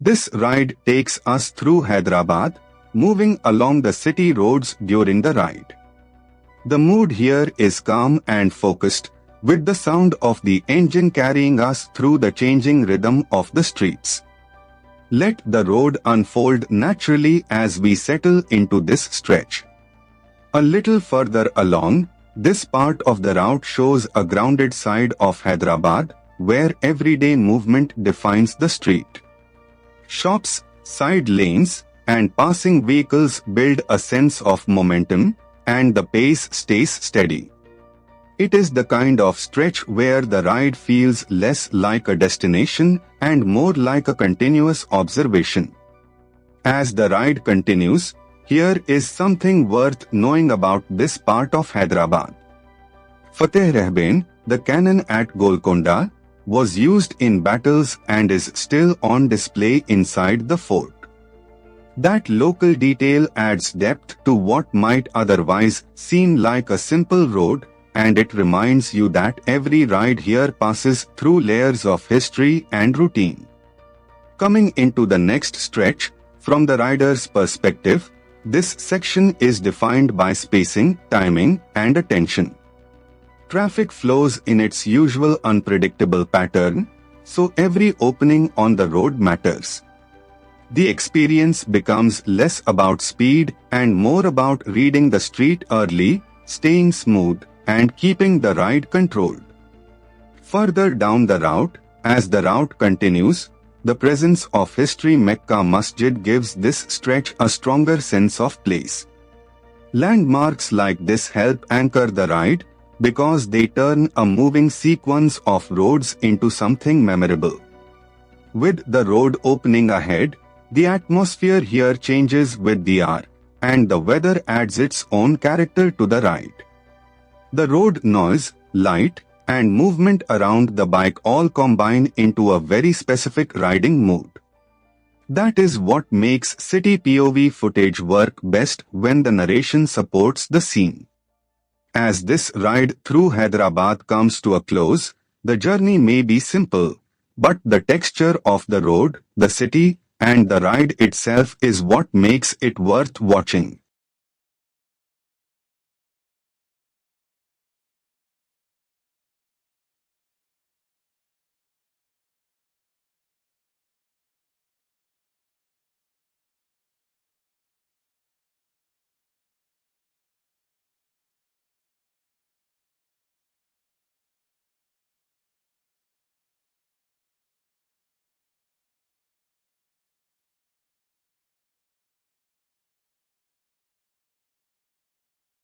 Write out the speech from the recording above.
This ride takes us through Hyderabad, moving along the city roads during the ride. The mood here is calm and focused, with the sound of the engine carrying us through the changing rhythm of the streets. Let the road unfold naturally as we settle into this stretch. A little further along, this part of the route shows a grounded side of Hyderabad, where everyday movement defines the street. Shops, side lanes, and passing vehicles build a sense of momentum, and the pace stays steady. It is the kind of stretch where the ride feels less like a destination and more like a continuous observation. As the ride continues, here is something worth knowing about this part of Hyderabad. Fateh Rehban, the cannon at Golconda, was used in battles and is still on display inside the fort. That local detail adds depth to what might otherwise seem like a simple road, and it reminds you that every ride here passes through layers of history and routine. Coming into the next stretch, from the rider's perspective, this section is defined by spacing, timing, and attention. Traffic flows in its usual unpredictable pattern, so every opening on the road matters. The experience becomes less about speed and more about reading the street early, staying smooth, and keeping the ride controlled. Further down the route, as the route continues, the presence of history Mecca Masjid gives this stretch a stronger sense of place. Landmarks like this help anchor the ride, because they turn a moving sequence of roads into something memorable. With the road opening ahead, the atmosphere here changes with the hour, and the weather adds its own character to the ride. The road noise, light, and movement around the bike all combine into a very specific riding mood. That is what makes city POV footage work best when the narration supports the scene. As this ride through Hyderabad comes to a close, the journey may be simple, but the texture of the road, the city, and the ride itself is what makes it worth watching.